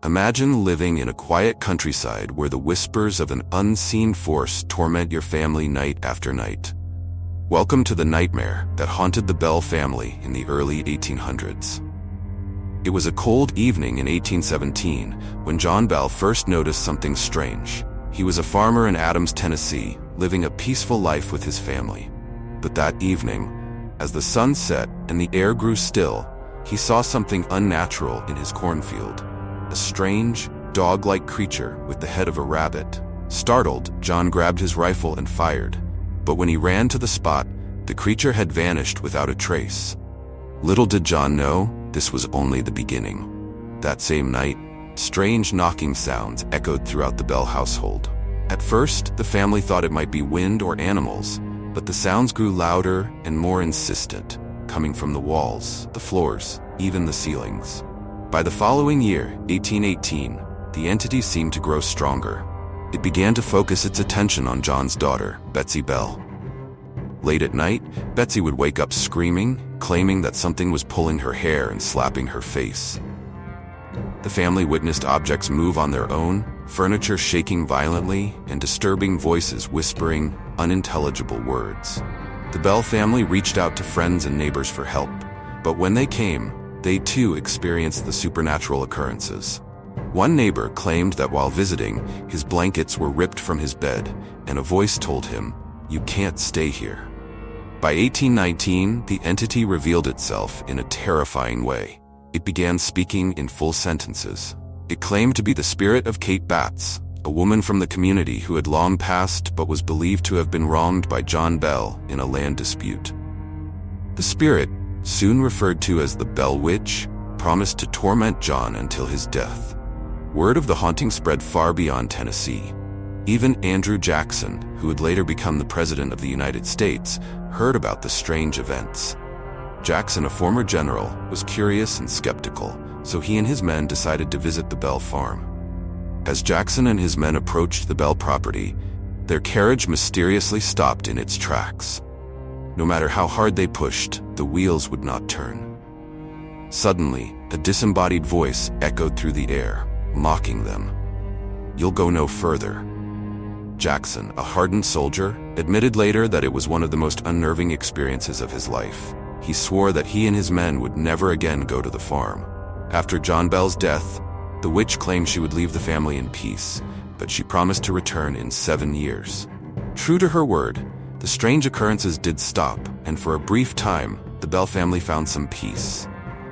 Imagine living in a quiet countryside where the whispers of an unseen force torment your family night after night. Welcome to the nightmare that haunted the Bell family in the early 1800s. It was a cold evening in 1817 when John Bell first noticed something strange. He was a farmer in Adams, Tennessee, living a peaceful life with his family. But that evening, as the sun set and the air grew still, he saw something unnatural in his cornfield. A strange, dog-like creature with the head of a rabbit. Startled, John grabbed his rifle and fired. But when he ran to the spot, the creature had vanished without a trace. Little did John know, this was only the beginning. That same night, strange knocking sounds echoed throughout the Bell household. At first, the family thought it might be wind or animals, but the sounds grew louder and more insistent, coming from the walls, the floors, even the ceilings. By the following year, 1818, the entity seemed to grow stronger. It began to focus its attention on John's daughter, Betsy Bell. Late at night, Betsy would wake up screaming, claiming that something was pulling her hair and slapping her face. The family witnessed objects move on their own, furniture shaking violently, and disturbing voices whispering unintelligible words. The Bell family reached out to friends and neighbors for help, but when they came, they too experienced the supernatural occurrences. One neighbor claimed that while visiting, his blankets were ripped from his bed, and a voice told him, "You can't stay here." By 1819, the entity revealed itself in a terrifying way. It began speaking in full sentences. It claimed to be the spirit of Captivates, a woman from the community who had long passed but was believed to have been wronged by John Bell in a land dispute. The spirit, soon referred to as the Bell Witch, promised to torment John until his death. Word of the haunting spread far beyond Tennessee. Even Andrew Jackson, who would later become the President of the United States, heard about the strange events. Jackson, a former general, was curious and skeptical, so he and his men decided to visit the Bell farm. As Jackson and his men approached the Bell property, their carriage mysteriously stopped in its tracks. No matter how hard they pushed, the wheels would not turn. Suddenly, a disembodied voice echoed through the air, mocking them. "You'll go no further." Jackson, a hardened soldier, admitted later that it was one of the most unnerving experiences of his life. He swore that he and his men would never again go to the farm. After John Bell's death, the witch claimed she would leave the family in peace, but she promised to return in 7 years. True to her word, the strange occurrences did stop, and for a brief time, the Bell family found some peace.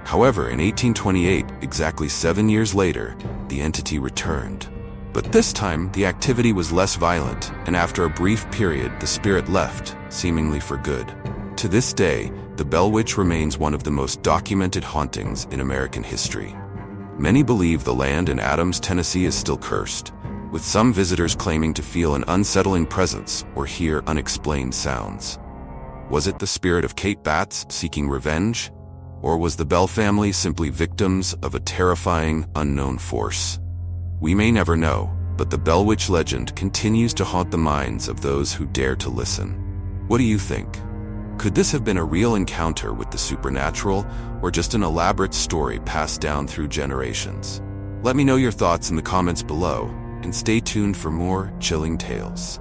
However, in 1828, exactly 7 years later, the entity returned. But this time, the activity was less violent, and after a brief period, the spirit left, seemingly for good. To this day, the Bell Witch remains one of the most documented hauntings in American history. Many believe the land in Adams, Tennessee is still cursed, with some visitors claiming to feel an unsettling presence or hear unexplained sounds. Was it the spirit of Captivates seeking revenge? Or was the Bell family simply victims of a terrifying, unknown force? We may never know, but the Bell Witch legend continues to haunt the minds of those who dare to listen. What do you think? Could this have been a real encounter with the supernatural, or just an elaborate story passed down through generations? Let me know your thoughts in the comments below, and stay tuned for more chilling tales.